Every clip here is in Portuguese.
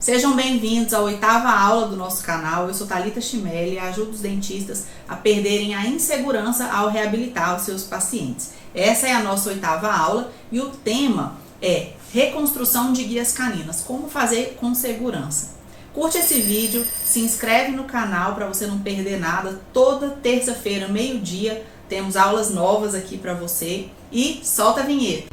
Sejam bem-vindos à 8ª aula do nosso canal. Eu sou Thalita Chimelli e ajudo os dentistas a perderem a insegurança ao reabilitar os seus pacientes. Essa é a nossa 8ª aula e o tema é reconstrução de guias caninas, como fazer com segurança. Curte esse vídeo, se inscreve no canal para você não perder nada. Toda terça-feira, meio-dia, temos aulas novas aqui para você e solta a vinheta.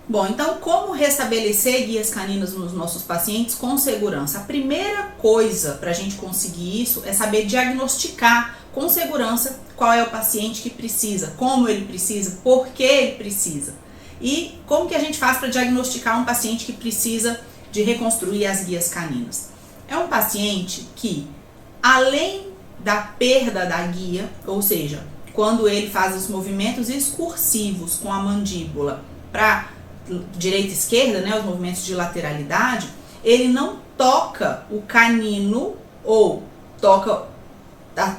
Bom, então como restabelecer guias caninas nos nossos pacientes com segurança? A primeira coisa para a gente conseguir isso é saber diagnosticar com segurança qual é o paciente que precisa, como ele precisa, por que ele precisa. E como que a gente faz para diagnosticar um paciente que precisa de reconstruir as guias caninas? É um paciente que, além da perda da guia, ou seja, quando ele faz os movimentos excursivos com a mandíbula para direita e esquerda, né, os movimentos de lateralidade, ele não toca o canino ou toca,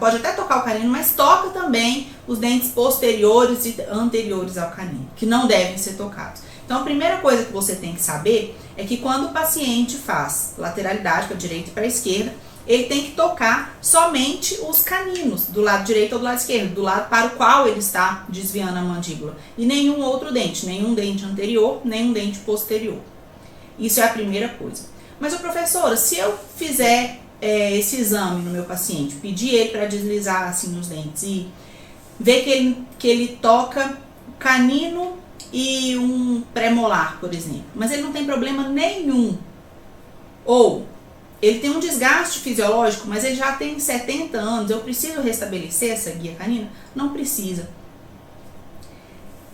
pode até tocar o canino, mas toca também os dentes posteriores e anteriores ao canino, que não devem ser tocados. Então a primeira coisa que você tem que saber é que quando o paciente faz lateralidade para a direita e para a esquerda, ele tem que tocar somente os caninos, do lado direito ou do lado esquerdo, do lado para o qual ele está desviando a mandíbula. E nenhum outro dente, nenhum dente anterior, nenhum dente posterior. Isso é a primeira coisa. Mas, professora, se eu fizer esse exame no meu paciente, pedir ele para deslizar assim os dentes e ver que ele toca o canino e um premolar, por exemplo, mas ele não tem problema nenhum, ou ele tem um desgaste fisiológico, mas ele já tem 70 anos, eu preciso restabelecer essa guia canina? Não precisa.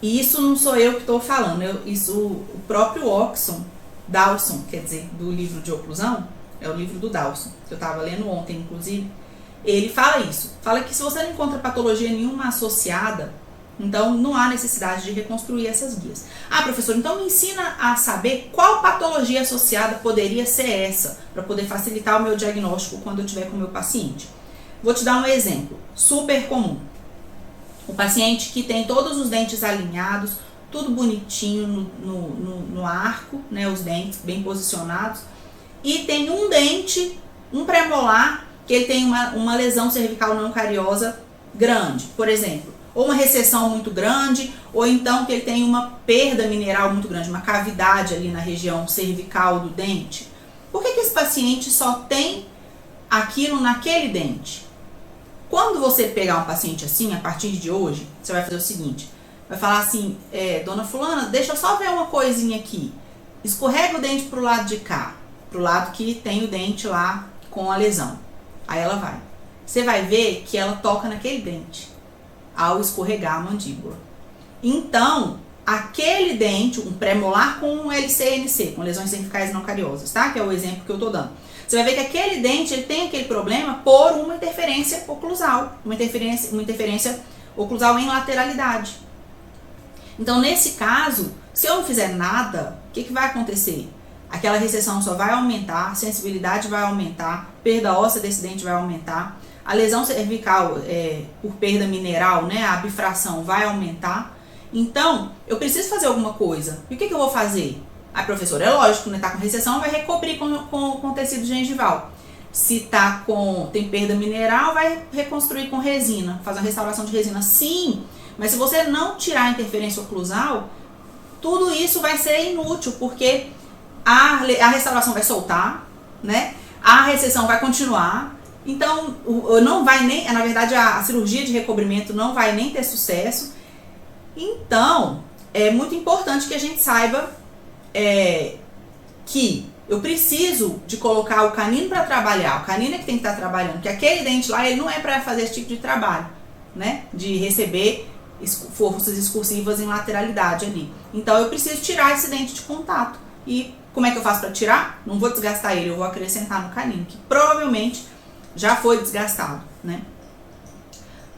E isso não sou eu que estou falando, o próprio Dawson, quer dizer, do livro de oclusão, é o livro do Dawson, que eu estava lendo ontem, inclusive, ele fala isso. Fala que se você não encontra patologia nenhuma associada, então não há necessidade de reconstruir essas guias. Ah, professor, então me ensina a saber qual patologia associada poderia ser essa, para poder facilitar o meu diagnóstico quando eu estiver com o meu paciente. Vou te dar um exemplo, super comum. O paciente que tem todos os dentes alinhados, tudo bonitinho no arco, né, os dentes bem posicionados, e tem um dente, um premolar, que ele tem uma lesão cervical não cariosa grande, por exemplo. Ou uma recessão muito grande, ou então que ele tem uma perda mineral muito grande, uma cavidade ali na região cervical do dente. Por que esse paciente só tem aquilo naquele dente? Quando você pegar um paciente assim, a partir de hoje, você vai fazer o seguinte, vai falar assim, dona fulana, deixa eu só ver uma coisinha aqui. Escorrega o dente pro lado de cá, pro lado que tem o dente lá com a lesão. Aí ela vai. Você vai ver que ela toca naquele dente ao escorregar a mandíbula. Então, aquele dente, um premolar com um LCNC, com lesões cervicais não cariosas, tá? Que é o exemplo que eu tô dando. Você vai ver que aquele dente, ele tem aquele problema por uma interferência oclusal, uma interferência oclusal em lateralidade. Então, nesse caso, se eu não fizer nada, o que vai acontecer? Aquela recessão só vai aumentar, a sensibilidade vai aumentar, perda óssea desse dente vai aumentar, a lesão cervical por perda mineral, né, a bifração vai aumentar. Então, eu preciso fazer alguma coisa. E o que eu vou fazer? Ah, professor, é lógico, né, tá com recessão, vai recobrir com tecido gengival. Se tem perda mineral, vai reconstruir com resina, fazer uma restauração de resina. Sim, mas se você não tirar a interferência oclusal, tudo isso vai ser inútil, porque a restauração vai soltar, né? A recessão vai continuar. Então, não vai nem, na verdade, a cirurgia de recobrimento não vai nem ter sucesso. Então, é muito importante que a gente saiba que eu preciso de colocar o canino para trabalhar. O canino é que tem que estar trabalhando, porque aquele dente lá, ele não é para fazer esse tipo de trabalho, né? De receber forças excursivas em lateralidade ali. Então, eu preciso tirar esse dente de contato. E como é que eu faço para tirar? Não vou desgastar ele, eu vou acrescentar no canino, que provavelmente já foi desgastado, né?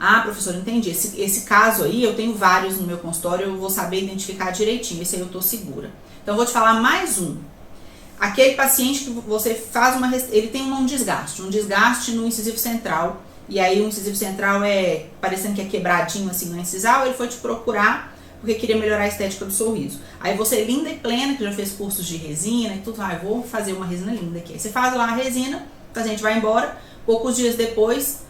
Ah, professor, entendi. Esse caso aí, eu tenho vários no meu consultório, eu vou saber identificar direitinho. Esse aí eu tô segura. Então, eu vou te falar mais um. Aquele paciente que você faz ele tem um desgaste no incisivo central, e aí o incisivo central é parecendo que é quebradinho assim no incisal, ele foi te procurar porque queria melhorar a estética do sorriso. Aí você, linda e plena, que já fez cursos de resina e tudo, vou fazer uma resina linda aqui. Aí você faz lá a resina, o paciente vai embora, poucos dias depois,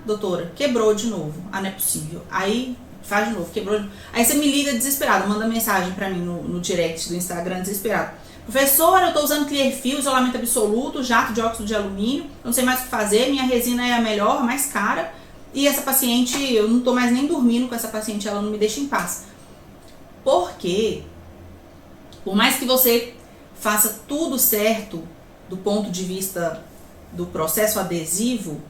doutora, quebrou de novo. Não é possível. Aí faz de novo, quebrou de novo. Aí você me liga desesperado, manda mensagem pra mim no direct do Instagram desesperado. Professora, eu tô usando Clearfiel, isolamento absoluto, jato de óxido de alumínio, não sei mais o que fazer, minha resina é a melhor, a mais cara, e essa paciente, eu não tô mais nem dormindo com essa paciente, ela não me deixa em paz. Porque, por mais que você faça tudo certo do ponto de vista do processo adesivo,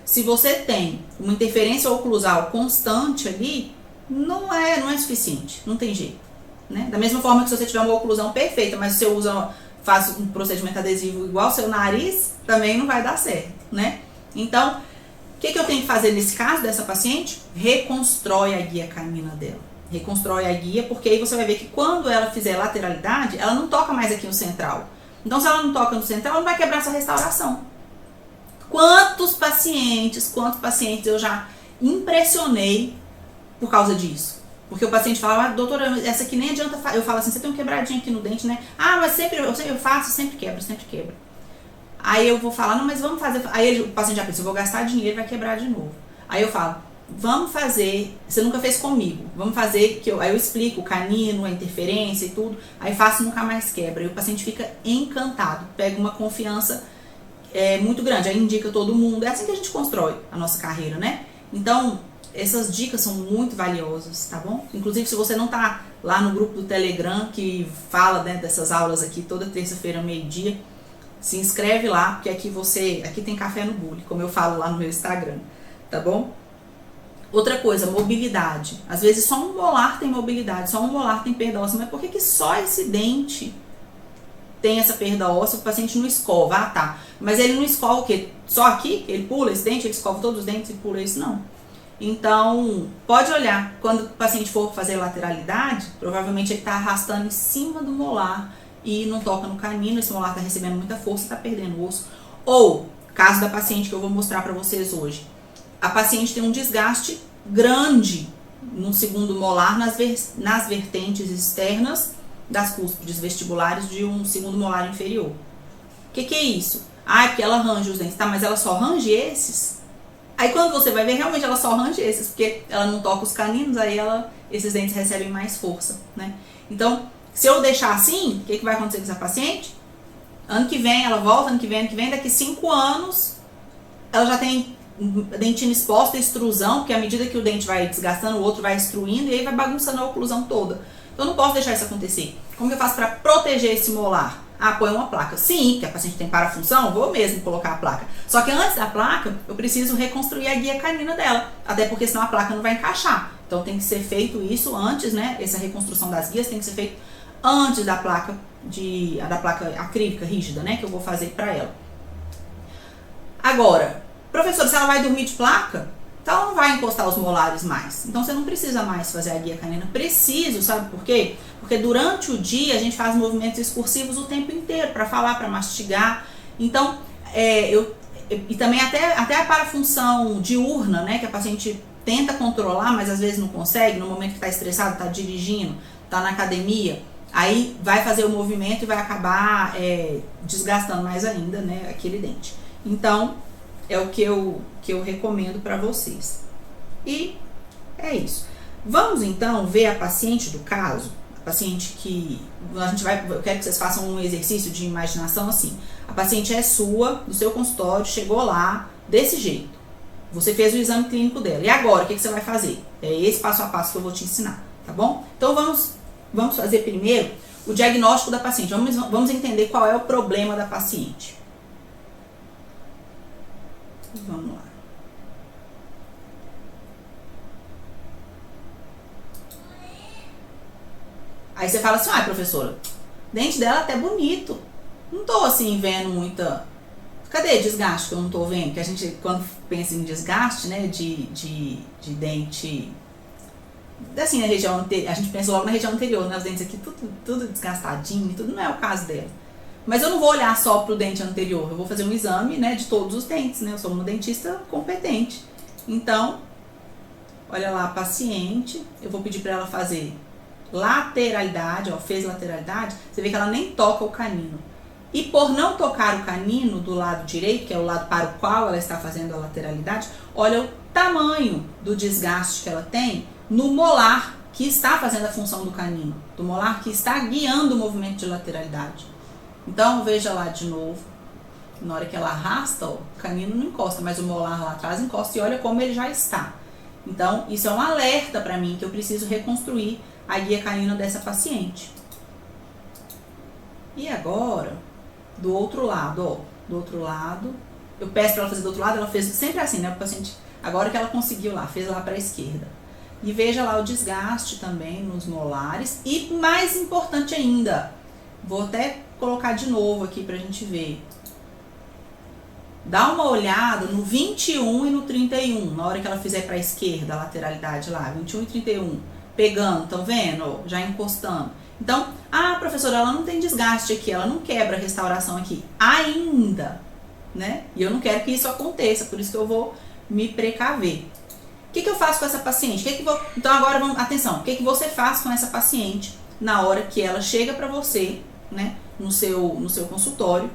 se você tem uma interferência oclusal constante ali, não é suficiente, não tem jeito. Né? Da mesma forma que se você tiver uma oclusão perfeita, mas se você faz um procedimento adesivo igual ao seu nariz, também não vai dar certo, né? Então, o que eu tenho que fazer nesse caso dessa paciente? Reconstrói a guia canina dela. Reconstrói a guia, porque aí você vai ver que quando ela fizer lateralidade, ela não toca mais aqui no central. Então, se ela não toca no central, ela não vai quebrar essa restauração. Quantos pacientes eu já impressionei por causa disso? Porque o paciente fala, doutora, essa aqui nem adianta, eu falo assim, você tem um quebradinho aqui no dente, né? Mas sempre eu faço, sempre quebra. Aí eu vou falar, não, mas vamos fazer. Aí o paciente já pensa, eu vou gastar dinheiro e vai quebrar de novo. Aí eu falo, vamos fazer, você nunca fez comigo, vamos fazer, aí eu explico o canino, a interferência e tudo, aí faço e nunca mais quebra. E o paciente fica encantado, pega uma confiança muito grande, aí indica todo mundo. É assim que a gente constrói a nossa carreira, né? Então, essas dicas são muito valiosas, tá bom? Inclusive, se você não tá lá no grupo do Telegram, que fala, né, dessas aulas aqui toda terça-feira, meio-dia, se inscreve lá, porque aqui tem café no bule, como eu falo lá no meu Instagram, tá bom? Outra coisa, mobilidade. Às vezes só um molar tem mobilidade, só um molar tem perda óssea, mas por que só esse dente tem essa perda óssea? O paciente não escova, tá. Mas ele não escova o quê? Só aqui? Ele pula esse dente, ele escova todos os dentes e pula isso? Não. Então, pode olhar, quando o paciente for fazer lateralidade, provavelmente ele está arrastando em cima do molar e não toca no canino, esse molar está recebendo muita força e está perdendo o osso. Ou, caso da paciente que eu vou mostrar para vocês hoje, a paciente tem um desgaste grande no segundo molar, nas vertentes externas das cúspides vestibulares de um segundo molar inferior. O que é isso? É porque ela range os dentes, tá, mas ela só range esses? Aí quando você vai ver, realmente ela só range esses, porque ela não toca os caninos, aí esses dentes recebem mais força, né? Então, se eu deixar assim, o que vai acontecer com essa paciente? Ano que vem ela volta, ano que vem, daqui 5 anos, ela já tem dentina exposta, extrusão, porque à medida que o dente vai desgastando, o outro vai extruindo, e aí vai bagunçando a oclusão toda. Então eu não posso deixar isso acontecer. Como que eu faço para proteger esse molar? Põe uma placa. Sim, porque a paciente tem parafunção, vou mesmo colocar a placa. Só que antes da placa, eu preciso reconstruir a guia canina dela. Até porque senão a placa não vai encaixar. Então tem que ser feito isso antes, né? Essa reconstrução das guias tem que ser feito antes da placa da placa acrílica rígida, né? Que eu vou fazer para ela. Agora, professor, se ela vai dormir de placa, então ela não vai encostar os molares mais. Então você não precisa mais fazer a guia canina. Preciso, sabe por quê? Porque durante o dia a gente faz movimentos excursivos o tempo inteiro, para falar, para mastigar. Então, e também até a parafunção diurna, né, que a paciente tenta controlar, mas às vezes não consegue, no momento que está estressado, está dirigindo, está na academia, aí vai fazer o movimento e vai acabar desgastando mais ainda, né, aquele dente. Então, é o que eu recomendo para vocês. E é isso. Vamos então ver a paciente do caso. A paciente que eu quero que vocês façam um exercício de imaginação assim. A paciente é sua, do seu consultório, chegou lá desse jeito. Você fez o exame clínico dela. E agora, o que você vai fazer? É esse passo a passo que eu vou te ensinar, tá bom? Então vamos fazer primeiro o diagnóstico da paciente. Vamos entender qual é o problema da paciente. Vamos lá. Aí você fala assim, professora, o dente dela é até bonito. Não tô assim vendo muita... Cadê desgaste que eu não tô vendo? Que a gente, quando pensa em desgaste, né, de dente... Assim, na região anterior, a gente pensa logo na região anterior, né, os dentes aqui tudo desgastadinho, tudo não é o caso dela. Mas eu não vou olhar só pro dente anterior, eu vou fazer um exame, né, de todos os dentes, né? Eu sou uma dentista competente. Então, olha lá a paciente, eu vou pedir para ela fazer lateralidade, ó, fez lateralidade, você vê que ela nem toca o canino. E por não tocar o canino do lado direito, que é o lado para o qual ela está fazendo a lateralidade, olha o tamanho do desgaste que ela tem no molar que está fazendo a função do canino, do molar que está guiando o movimento de lateralidade. Então, veja lá de novo, na hora que ela arrasta, ó, o canino não encosta, mas o molar lá atrás encosta e olha como ele já está. Então, isso é um alerta para mim que eu preciso reconstruir a guia canina dessa paciente. E agora, do outro lado, ó, do outro lado, eu peço para ela fazer do outro lado, ela fez sempre assim, né, o paciente, agora que ela conseguiu lá, fez lá para a esquerda. E veja lá o desgaste também nos molares e mais importante ainda, vou até colocar de novo aqui pra gente ver. Dá uma olhada no 21 e no 31, na hora que ela fizer pra esquerda, a lateralidade lá, 21 e 31, pegando, estão vendo? Já encostando. Então, professora, ela não tem desgaste aqui, ela não quebra a restauração aqui, ainda, né? E eu não quero que isso aconteça, por isso que eu vou me precaver. O que eu faço com essa paciente? Então agora, atenção, o que você faz com essa paciente na hora que ela chega pra você, né, no seu consultório,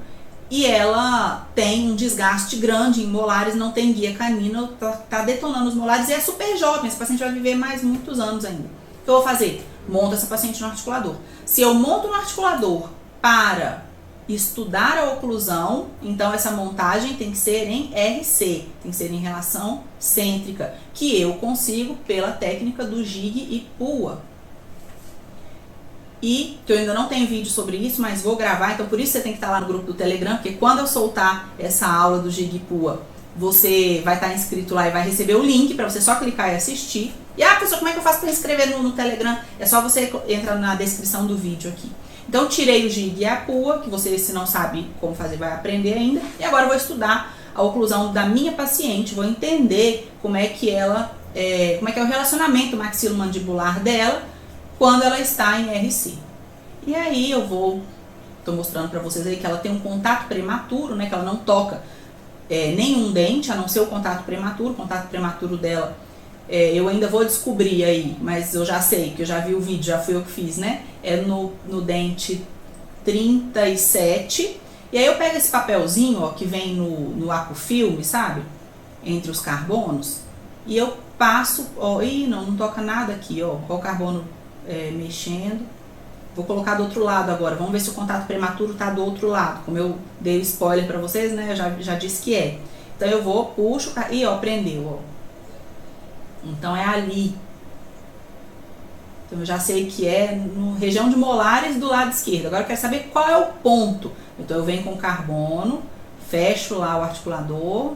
e ela tem um desgaste grande em molares, não tem guia canina, tá detonando os molares e é super jovem, esse paciente vai viver mais muitos anos ainda. O que eu vou fazer? Monto essa paciente no articulador. Se eu monto no articulador para estudar a oclusão, então essa montagem tem que ser em RC, tem que ser em relação cêntrica, que eu consigo pela técnica do Jig e Pua. E que eu ainda não tenho vídeo sobre isso, mas vou gravar, então por isso você tem que estar lá no grupo do Telegram, porque quando eu soltar essa aula do Jig e Pua, você vai estar inscrito lá e vai receber o link para você só clicar e assistir. E professor, como é que eu faço para inscrever no Telegram? É só você entrar na descrição do vídeo aqui. Então, tirei o Jig e a Pua, que você, se não sabe como fazer, vai aprender ainda. E agora eu vou estudar a oclusão da minha paciente, vou entender como é que ela, como é que é o relacionamento maxilomandibular dela quando ela está em RC. E aí tô mostrando para vocês aí que ela tem um contato prematuro, né, que ela não toca nenhum dente, a não ser o contato prematuro dela. Eu ainda vou descobrir aí, mas eu já sei, que eu já vi o vídeo, já fui eu que fiz, né? É no dente 37. E aí eu pego esse papelzinho, ó, que vem no Acufilme, sabe? Entre os carbonos. E eu passo, ó, não toca nada aqui, ó. Ó o carbono mexendo. Vou colocar do outro lado agora. Vamos ver se o contato prematuro tá do outro lado. Como eu dei o spoiler pra vocês, né? Eu já disse que é. Então eu vou, puxo, e ó, prendeu, ó. Então é ali. Então eu já sei que é na região de molares do lado esquerdo. Agora eu quero saber qual é o ponto. Então eu venho com carbono, fecho lá o articulador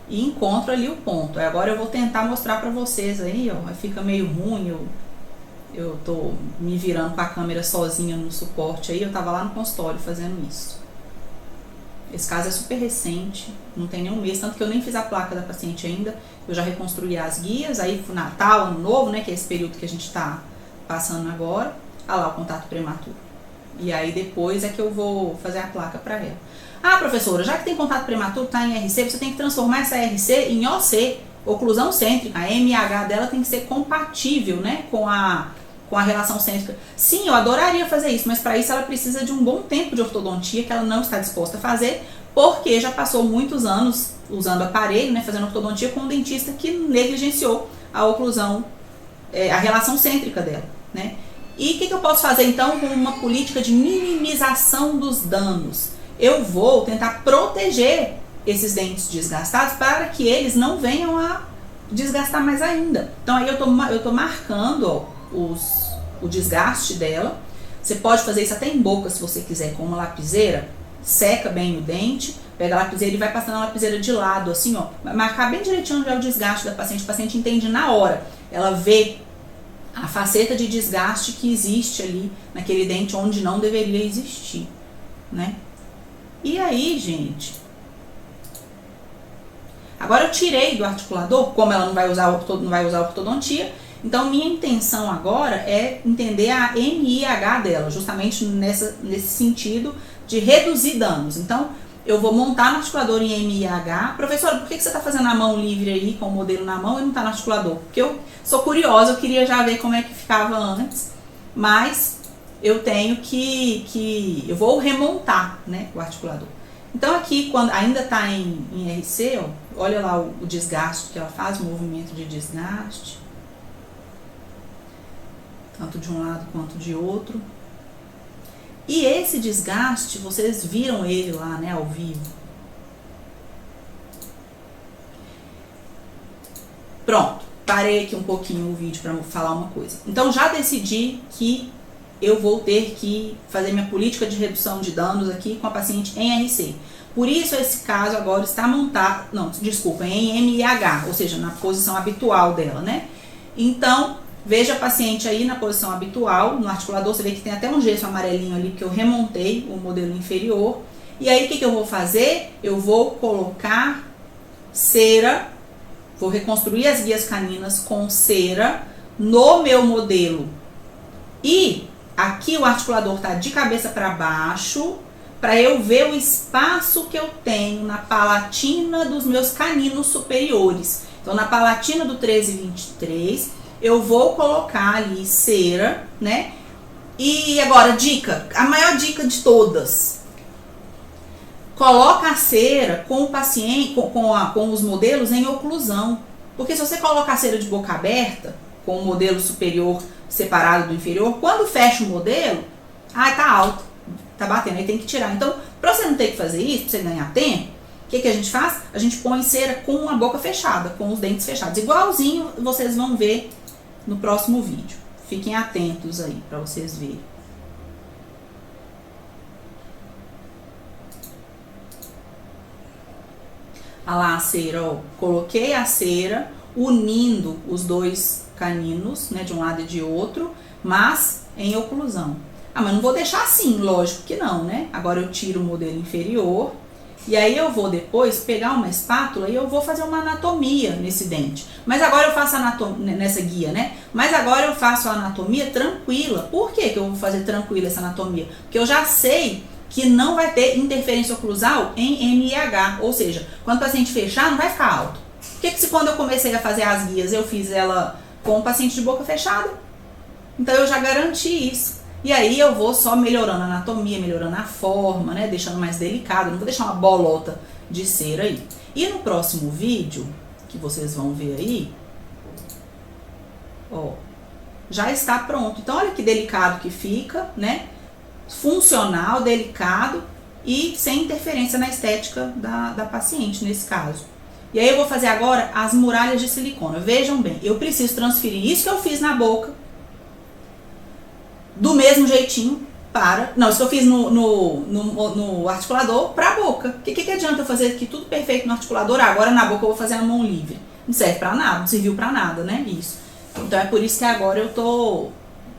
e encontro ali o ponto. Agora eu vou tentar mostrar pra vocês aí, ó. Fica meio ruim, eu tô me virando com a câmera sozinha no suporte aí. Eu tava lá no consultório fazendo isso. Esse caso é super recente, não tem nenhum mês, tanto que eu nem fiz a placa da paciente ainda. Eu já reconstruí as guias, aí Natal, Ano Novo, né, que é esse período que a gente tá passando agora. Olha lá o contato prematuro. E aí depois é que eu vou fazer a placa para ela. Professora, já que tem contato prematuro, tá em RC, você tem que transformar essa RC em OC, oclusão cêntrica. A MH dela tem que ser compatível, né, com a relação cêntrica. Sim, eu adoraria fazer isso, mas para isso ela precisa de um bom tempo de ortodontia que ela não está disposta a fazer, porque já passou muitos anos usando aparelho, né, fazendo ortodontia com um dentista que negligenciou a oclusão, a relação cêntrica dela, né? E o que eu posso fazer então com uma política de minimização dos danos? Eu vou tentar proteger esses dentes desgastados para que eles não venham a desgastar mais ainda. Então aí eu tô marcando, ó, o desgaste dela. Você pode fazer isso até em boca se você quiser, com uma lapiseira, seca bem o dente, pega a lapiseira e vai passando a lapiseira de lado, assim, ó, marcar bem direitinho onde é o desgaste da paciente. O paciente entende na hora, ela vê a faceta de desgaste que existe ali naquele dente onde não deveria existir, né? E aí, gente, agora eu tirei do articulador, como ela não vai usar ortodontia, Então, minha intenção agora é entender a MIH dela, justamente nesse sentido de reduzir danos. Então, eu vou montar no articulador em MIH. Professora, por que você está fazendo a mão livre aí, com o modelo na mão, e não está no articulador? Porque eu sou curiosa, eu queria já ver como é que ficava antes, mas eu tenho eu vou remontar, né, o articulador. Então aqui, quando ainda está em RC, ó, olha lá o desgaste que ela faz, o movimento de desgaste, tanto de um lado quanto de outro. E esse desgaste, vocês viram ele lá, né, ao vivo. Pronto, parei aqui um pouquinho o vídeo para falar uma coisa. Então já decidi que eu vou ter que fazer minha política de redução de danos aqui com a paciente em RC. Por isso esse caso agora está montado, não, desculpa, em MIH, ou seja, na posição habitual dela, né? Então, veja a paciente aí na posição habitual, no articulador, você vê que tem até um gesso amarelinho ali, porque eu remontei o modelo inferior. E aí, o que eu vou fazer? Eu vou colocar cera, vou reconstruir as guias caninas com cera no meu modelo. E aqui o articulador está de cabeça para baixo, para eu ver o espaço que eu tenho na palatina dos meus caninos superiores. Então, na palatina do 1323, eu vou colocar ali cera, né? E agora, dica, a maior dica de todas. Coloca a cera com o paciente, com os modelos em oclusão. Porque se você coloca a cera de boca aberta, com o modelo superior separado do inferior, quando fecha o modelo, tá alto, tá batendo, aí tem que tirar. Então, para você não ter que fazer isso, para você ganhar tempo, o que a gente faz? A gente põe cera com a boca fechada, com os dentes fechados. Igualzinho vocês vão ver no próximo vídeo. Fiquem atentos aí para vocês verem. Olha lá a cera, ó. Coloquei a cera unindo os dois caninos, né, de um lado e de outro, mas em oclusão. Mas não vou deixar assim, lógico que não, né? Agora eu tiro o modelo inferior e aí eu vou depois pegar uma espátula e eu vou fazer uma anatomia nesse dente. Mas agora eu faço anatomia nessa guia, né? Mas agora eu faço a anatomia tranquila. Por que eu vou fazer tranquila essa anatomia? Porque eu já sei que não vai ter interferência oclusal em MIH, ou seja, quando o paciente fechar, não vai ficar alto. Por que se quando eu comecei a fazer as guias, eu fiz ela com o paciente de boca fechada? Então eu já garanti isso. E aí eu vou só melhorando a anatomia, melhorando a forma, né, deixando mais delicado, não vou deixar uma bolota de cera aí. E no próximo vídeo, que vocês vão ver aí, ó, já está pronto. Então olha que delicado que fica, né? Funcional, delicado e sem interferência na estética da paciente, nesse caso. E aí eu vou fazer agora as muralhas de silicona. Vejam bem, eu preciso transferir isso que eu fiz na boca, do mesmo jeitinho para... Não, isso que eu fiz no articulador para a boca. O que adianta eu fazer aqui tudo perfeito no articulador? Agora na boca eu vou fazer a mão livre. Não serve para nada, não serviu para nada, né? Isso. Então é por isso que agora eu tô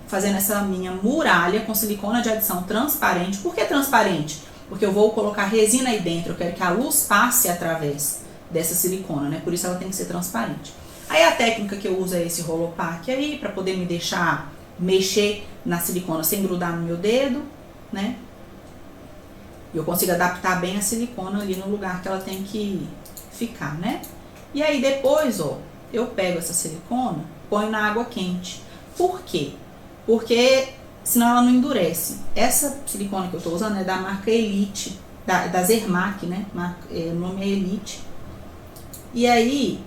fazendo essa minha muralha com silicona de adição transparente. Por que transparente? Porque eu vou colocar resina aí dentro, eu quero que a luz passe através dessa silicona, né? Por isso ela tem que ser transparente. Aí a técnica que eu uso é esse Rolopac aí, para poder me deixar mexer na silicona sem grudar no meu dedo, né? E eu consigo adaptar bem a silicona ali no lugar que ela tem que ficar, né? E aí depois, ó, eu pego essa silicona, ponho na água quente. Por quê? Porque senão ela não endurece. Essa silicona que eu tô usando é da marca Elite, da Zermac, né? O nome é Elite. E aí,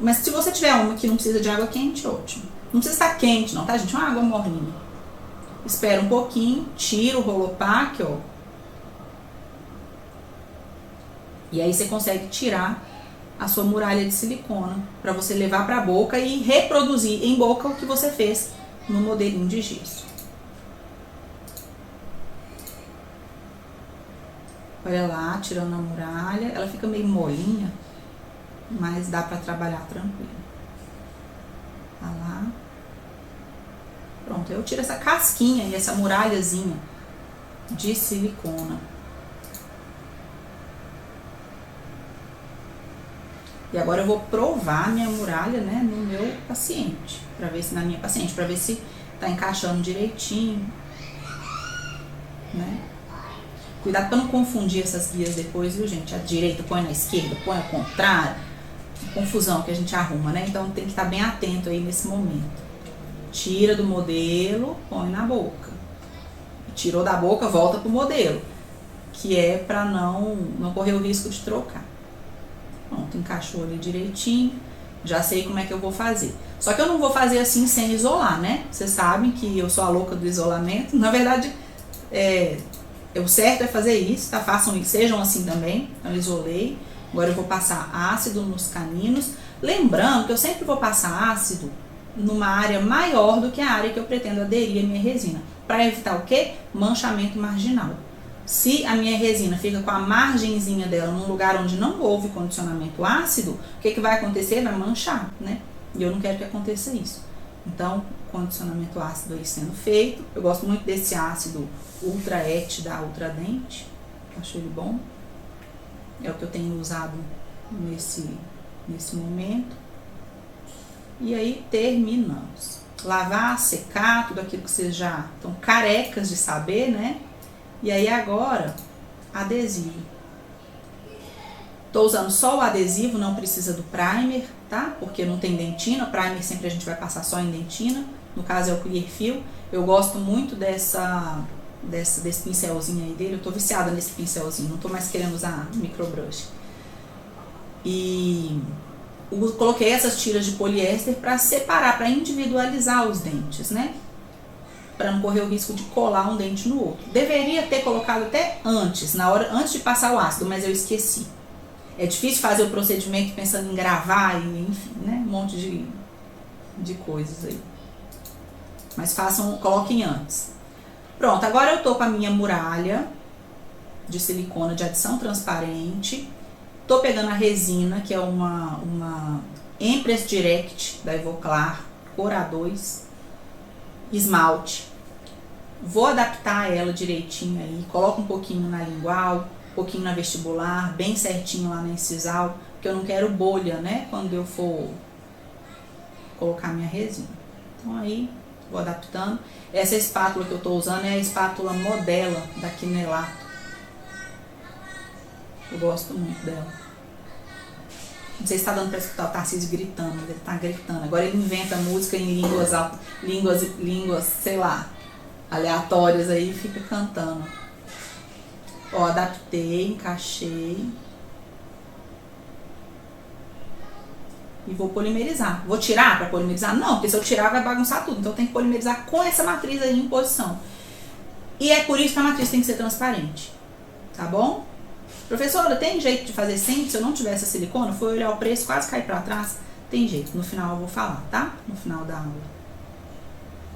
mas se você tiver uma que não precisa de água quente, ótimo. Não precisa estar quente não, tá, gente? Uma água morninha. Espera um pouquinho, tira o Rolopac, ó. E aí você consegue tirar a sua muralha de silicona para você levar para a boca e reproduzir em boca o que você fez no modelinho de gesso. Olha lá, tirando a muralha, ela fica meio molinha, mas dá para trabalhar tranquilo. Olha lá. Pronto, eu tiro essa casquinha e essa muralhazinha de silicona. E agora eu vou provar a minha muralha, né, no meu paciente, para ver se na minha paciente, para ver se tá encaixando direitinho, né? Cuidado para não confundir essas guias depois, viu, gente? A direita põe na esquerda, põe ao contrário. Confusão que a gente arruma, né? Então tem que estar bem atento aí nesse momento. Tira do modelo, põe na boca. Tirou da boca, volta pro modelo, que é para não correr o risco de trocar. Pronto, encaixou ali direitinho. Já sei como é que eu vou fazer. Só que eu não vou fazer assim sem isolar, né? Vocês sabem que eu sou a louca do isolamento. Na verdade, o certo é fazer isso, tá? Façam isso, sejam assim também. Eu isolei. Agora eu vou passar ácido nos caninos. Lembrando que eu sempre vou passar ácido numa área maior do que a área que eu pretendo aderir a minha resina. Para evitar o quê? Manchamento marginal. Se a minha resina fica com a margenzinha dela num lugar onde não houve condicionamento ácido, o que vai acontecer? Vai manchar, né? E eu não quero que aconteça isso. Então, condicionamento ácido aí sendo feito. Eu gosto muito desse ácido Ultra Et da Ultradente. Acho ele bom. É o que eu tenho usado nesse momento. E aí terminamos. Lavar, secar, tudo aquilo que vocês já estão carecas de saber, né? E aí agora, adesivo. Tô usando só o adesivo, não precisa do primer, tá? Porque não tem dentina. O primer sempre a gente vai passar só em dentina. No caso é o Clearfill. Eu gosto muito desse pincelzinho aí dele. Eu tô viciada nesse pincelzinho, não tô mais querendo usar microbrush. E coloquei essas tiras de poliéster para separar, para individualizar os dentes, né? Para não correr o risco de colar um dente no outro. Deveria ter colocado até antes de passar o ácido, mas eu esqueci. É difícil fazer o procedimento pensando em gravar e enfim, né? Um monte de coisas aí. Mas coloquem antes. Pronto, agora eu tô com a minha muralha de silicona de adição transparente. Tô pegando a resina, que é uma Empress Direct da Evoclar, cor A2, esmalte. Vou adaptar ela direitinho aí, coloco um pouquinho na lingual, um pouquinho na vestibular, bem certinho lá na incisal, porque eu não quero bolha, né, quando eu for colocar minha resina. Então aí, vou adaptando. Essa espátula que eu tô usando é a espátula Modela da Quinelato. Eu gosto muito dela. Não sei se tá dando pra escutar o Tarcísio gritando, ele tá gritando. Agora ele inventa música em línguas, sei lá, aleatórias aí e fica cantando. Ó, adaptei, encaixei. E vou polimerizar. Vou tirar para polimerizar? Não, porque se eu tirar vai bagunçar tudo. Então tem que polimerizar com essa matriz aí em posição. E é por isso que a matriz tem que ser transparente. Tá bom? Professora, tem jeito de fazer sem? Se eu não tivesse a silicona, foi olhar o preço, quase cair para trás. Tem jeito. No final eu vou falar, tá? No final da aula.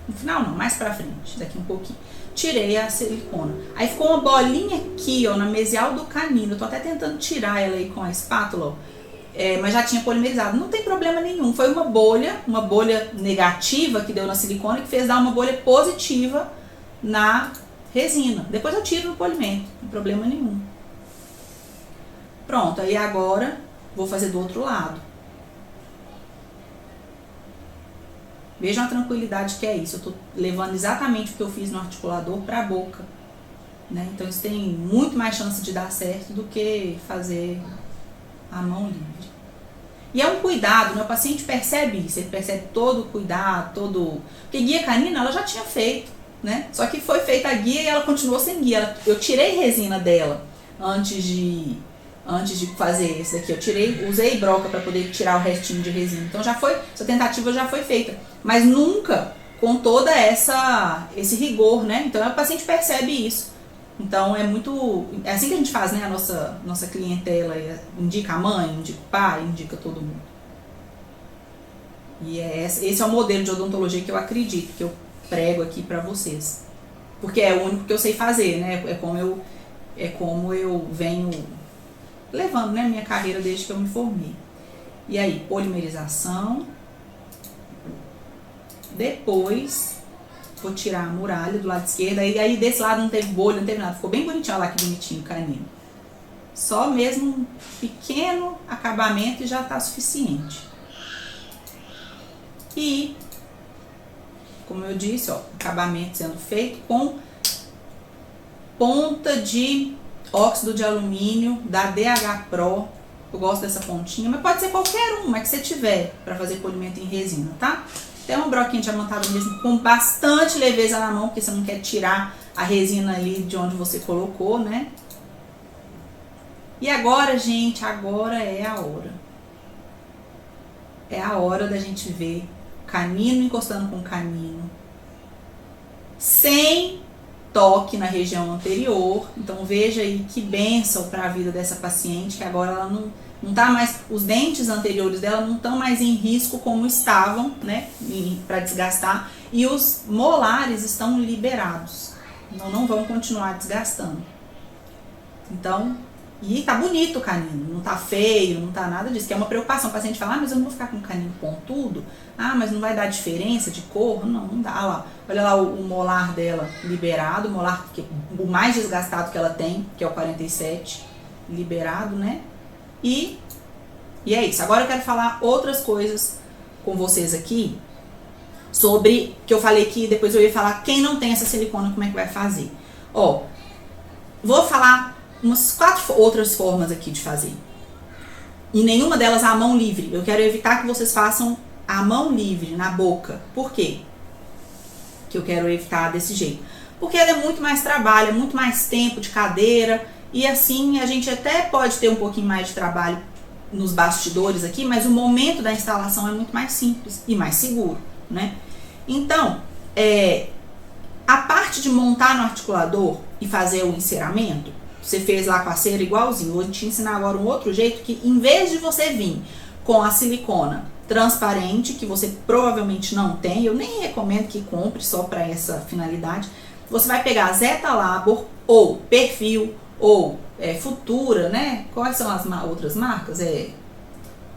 No final não, mais pra frente, daqui um pouquinho. Tirei a silicona. Aí ficou uma bolinha aqui, ó, na mesial do canino. Eu tô até tentando tirar ela aí com a espátula, ó. Mas já tinha polimerizado. Não tem problema nenhum. Foi uma bolha negativa que deu na silicona que fez dar uma bolha positiva na resina. Depois eu tiro no polimento, não tem problema nenhum. Pronto, aí agora vou fazer do outro lado. Vejam a tranquilidade que é isso. Eu tô levando exatamente o que eu fiz no articulador para a boca, né? Então isso tem muito mais chance de dar certo do que fazer a mão livre. E é um cuidado, né? O paciente percebe isso, ele percebe todo o cuidado, porque guia canina ela já tinha feito, né? Só que foi feita a guia e ela continuou sem guia. Eu tirei resina dela antes de fazer esse daqui. Usei broca para poder tirar o restinho de resina. Então essa tentativa já foi feita. Mas nunca com toda esse rigor, né? Então o paciente percebe isso. Então é assim que a gente faz, né? A nossa clientela indica a mãe, indica o pai, indica todo mundo. E esse é o modelo de odontologia que eu acredito, que eu prego aqui para vocês. Porque é o único que eu sei fazer, né? É como eu venho levando, né, minha carreira desde que eu me formei. E aí, polimerização. Depois, vou tirar a muralha do lado esquerdo. Aí desse lado não teve bolha, não teve nada. Ficou bem bonitinho, olha lá que bonitinho o canino. Só mesmo um pequeno acabamento e já tá suficiente. E, como eu disse, ó, acabamento sendo feito com ponta de óxido de alumínio da DH Pro. Eu gosto dessa pontinha, mas pode ser qualquer uma que você tiver para fazer polimento em resina, tá? Tem uma broquinha diamantada mesmo com bastante leveza na mão, porque você não quer tirar a resina ali de onde você colocou, né? E agora, gente, agora é a hora. É a hora da gente ver canino encostando com canino, sem toque na região anterior. Então veja aí que bênção para a vida dessa paciente, que agora ela não tá mais, os dentes anteriores dela não estão mais em risco como estavam, né, para desgastar, e os molares estão liberados, então não vão continuar desgastando. Então, e tá bonito o canino, não tá feio, não tá nada disso, que é uma preocupação. O paciente fala, mas eu não vou ficar com o canino pontudo? Mas não vai dar diferença de cor? Não dá. Lá, olha lá o molar dela liberado, o molar o mais desgastado que ela tem, que é o 47, liberado, né? E é isso. Agora eu quero falar outras coisas com vocês aqui, sobre, que eu falei que depois eu ia falar quem não tem essa silicona, como é que vai fazer. Ó, vou falar umas 4 outras formas aqui de fazer. E nenhuma delas a mão livre. Eu quero evitar que vocês façam a mão livre na boca. Por quê? Que eu quero evitar desse jeito. Porque ela é muito mais trabalho, é muito mais tempo de cadeira. E assim a gente até pode ter um pouquinho mais de trabalho nos bastidores aqui, mas o momento da instalação é muito mais simples e mais seguro, né? Então, a parte de montar no articulador e fazer o enceramento, você fez lá com a cera igualzinho. Vou te ensinar agora um outro jeito, que em vez de você vir com a silicona transparente, que você provavelmente não tem, eu nem recomendo que compre só para essa finalidade, você vai pegar Zeta Labor ou Perfil ou Futura, né? Quais são as outras marcas?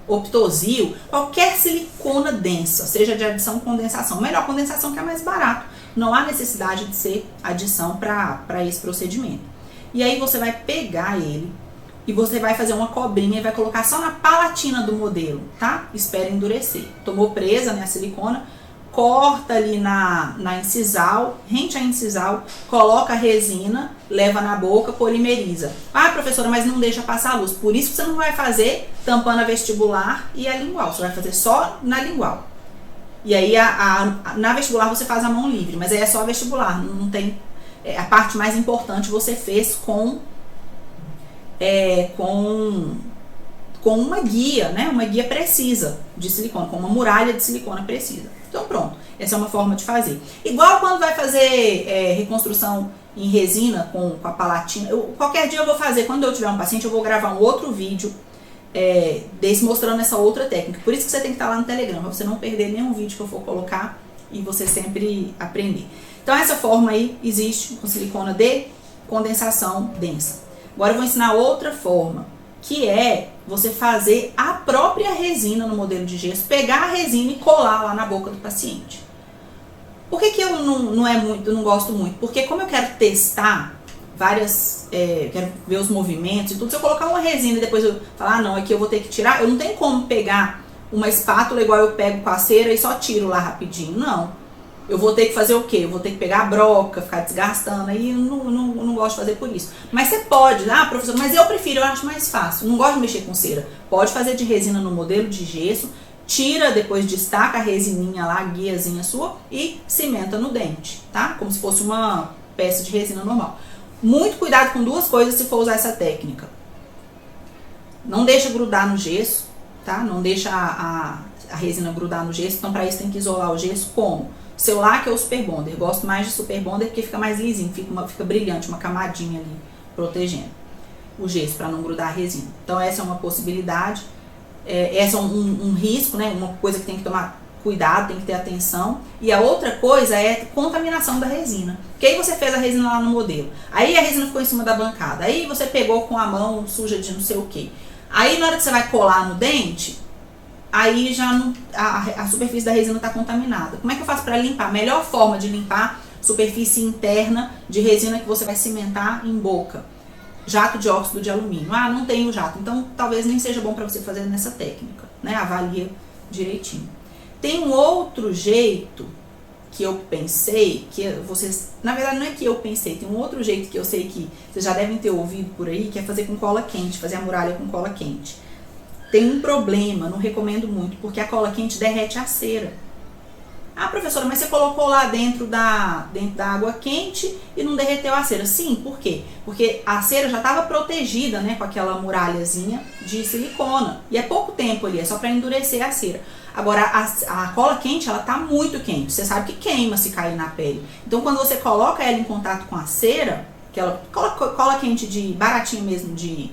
Optosil, qualquer silicona densa, seja de adição ou condensação. Melhor condensação, que é mais barato. Não há necessidade de ser adição para esse procedimento. E aí você vai pegar ele e você vai fazer uma cobrinha e vai colocar só na palatina do modelo, tá? Espera endurecer. Tomou presa, né, a silicona, corta ali na incisal, rente a incisal, coloca a resina, leva na boca, polimeriza. Professora, mas não deixa passar a luz. Por isso que você não vai fazer tampando a vestibular e a lingual. Você vai fazer só na lingual. E aí na vestibular você faz a mão livre, mas aí é só a vestibular, não tem... A parte mais importante você fez com uma guia, né? Uma guia precisa de silicone, com uma muralha de silicona precisa. Então pronto, essa é uma forma de fazer. Igual quando vai fazer reconstrução em resina com a palatina. Qualquer dia eu vou fazer, quando eu tiver um paciente, eu vou gravar um outro vídeo desse mostrando essa outra técnica. Por isso que você tem que estar lá no Telegram, para você não perder nenhum vídeo que eu for colocar e você sempre aprender. Então essa forma aí existe com silicona de condensação densa. Agora eu vou ensinar outra forma, que é você fazer a própria resina no modelo de gesso, pegar a resina e colar lá na boca do paciente. Por que eu não gosto muito? Porque como eu quero testar quero ver os movimentos e tudo, se eu colocar uma resina e depois eu falar, não, aqui eu vou ter que tirar, eu não tenho como pegar uma espátula igual eu pego com a cera e só tiro lá rapidinho, não. Eu vou ter que fazer o quê? Eu vou ter que pegar a broca, ficar desgastando, aí eu não gosto de fazer por isso. Mas você pode, professor, mas eu prefiro, eu acho mais fácil, não gosto de mexer com cera. Pode fazer de resina no modelo de gesso, tira, depois destaca a resininha lá, a guiazinha sua, e cimenta no dente, tá? Como se fosse uma peça de resina normal. Muito cuidado com 2 coisas se for usar essa técnica. Não deixa grudar no gesso, tá? Não deixa a resina grudar no gesso, então para isso tem que isolar o gesso como? Seu lacre ou Super Bonder. Gosto mais de Super Bonder porque fica mais lisinho, fica brilhante, uma camadinha ali protegendo o gesso para não grudar a resina. Então essa é uma possibilidade, essa é um risco, né? Uma coisa que tem que tomar cuidado, tem que ter atenção. E a outra coisa é contaminação da resina. Porque aí você fez a resina lá no modelo, aí a resina ficou em cima da bancada, aí você pegou com a mão suja de não sei o que. Aí na hora que você vai colar no dente, aí já não, a superfície da resina está contaminada. Como é que eu faço para limpar? A melhor forma de limpar superfície interna de resina que você vai cimentar em boca jato de óxido de alumínio. Ah, não tem o jato, então talvez nem seja bom para você fazer nessa técnica, né? Avalia direitinho. Tem um outro jeito que eu pensei, que vocês, na verdade não é que eu pensei, tem um outro jeito que eu sei que vocês já devem ter ouvido por aí, que é fazer com cola quente, fazer a muralha com cola quente. Tem um problema, não recomendo muito, porque a cola quente derrete a cera. Ah, professora, mas você colocou lá dentro da água quente e não derreteu a cera. Sim, por quê? Porque a cera já estava protegida, né, com aquela muralhazinha de silicona. E é pouco tempo ali, é só para endurecer a cera. Agora, a cola quente, ela tá muito quente. Você sabe que queima se cair na pele. Então, quando você coloca ela em contato com a cera, aquela cola quente de baratinho mesmo, de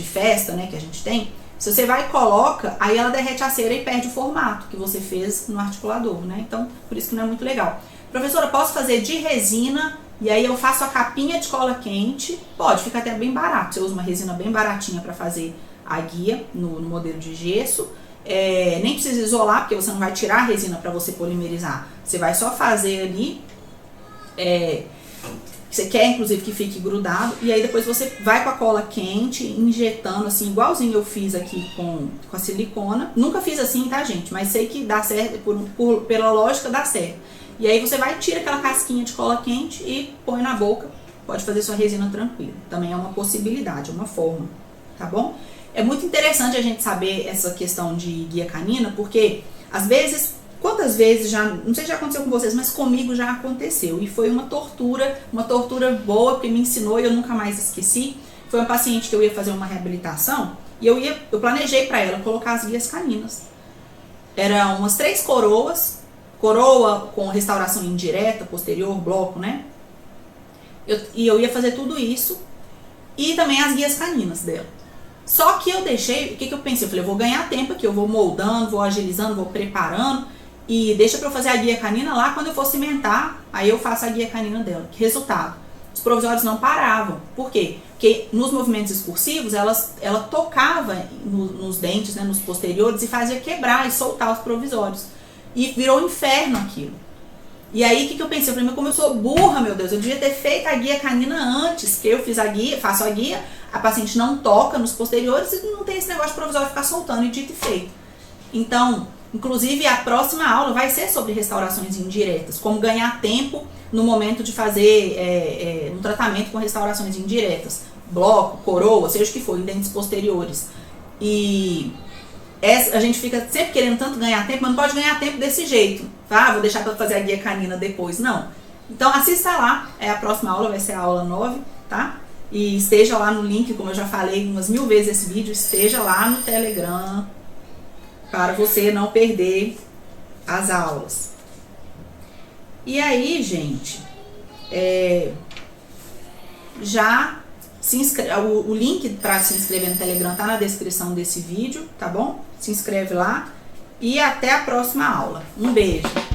festa, né, que a gente tem, se você vai e coloca, aí ela derrete a cera e perde o formato que você fez no articulador, né? Então, por isso que não é muito legal. Professora, posso fazer de resina e aí eu faço a capinha de cola quente? Pode, fica até bem barato. Você usa uma resina bem baratinha para fazer a guia no modelo de gesso. Nem precisa isolar, porque você não vai tirar a resina para você polimerizar. Você vai só fazer ali... Você quer, inclusive, que fique grudado. E aí depois você vai com a cola quente, injetando assim, igualzinho eu fiz aqui com a silicona. Nunca fiz assim, tá, gente? Mas sei que dá certo, pela lógica dá certo. E aí você vai, tira aquela casquinha de cola quente e põe na boca. Pode fazer sua resina tranquila. Também é uma possibilidade, é uma forma, tá bom? É muito interessante a gente saber essa questão de guia canina, porque às vezes... Quantas vezes já, não sei se já aconteceu com vocês, mas comigo já aconteceu. E foi uma tortura boa, porque me ensinou e eu nunca mais esqueci. Foi uma paciente que eu ia fazer uma reabilitação e eu planejei para ela colocar as guias caninas. Eram umas 3 coroas, coroa com restauração indireta, posterior, bloco, né? E eu ia fazer tudo isso e também as guias caninas dela. Só que eu deixei, o que eu pensei? Eu falei, eu vou ganhar tempo aqui, eu vou moldando, vou agilizando, vou preparando. E deixa pra eu fazer a guia canina lá quando eu for cimentar, aí eu faço a guia canina dela. Que resultado? Os provisórios não paravam. Por quê? Porque nos movimentos excursivos, ela tocava nos dentes, né, nos posteriores, e fazia quebrar e soltar os provisórios. E virou um inferno aquilo. E aí, o que eu pensei? Eu falei, como eu sou burra, meu Deus, eu devia ter feito a guia canina antes, que eu fiz a guia, faço a guia, a paciente não toca nos posteriores e não tem esse negócio de provisório ficar soltando, e dito e feito. Então... Inclusive, a próxima aula vai ser sobre restaurações indiretas, como ganhar tempo no momento de fazer um tratamento com restaurações indiretas, bloco, coroa, seja o que for, em dentes posteriores. E a gente fica sempre querendo tanto ganhar tempo, mas não pode ganhar tempo desse jeito. Ah, vou deixar para fazer a guia canina depois. Não. Então, assista lá, a próxima aula vai ser a aula 9, tá? E esteja lá no link, como eu já falei umas 1000 vezes esse vídeo, esteja lá no Telegram, para você não perder as aulas. E aí, gente, já se inscreve, o link para se inscrever no Telegram tá na descrição desse vídeo, tá bom? Se inscreve lá e até a próxima aula. Um beijo!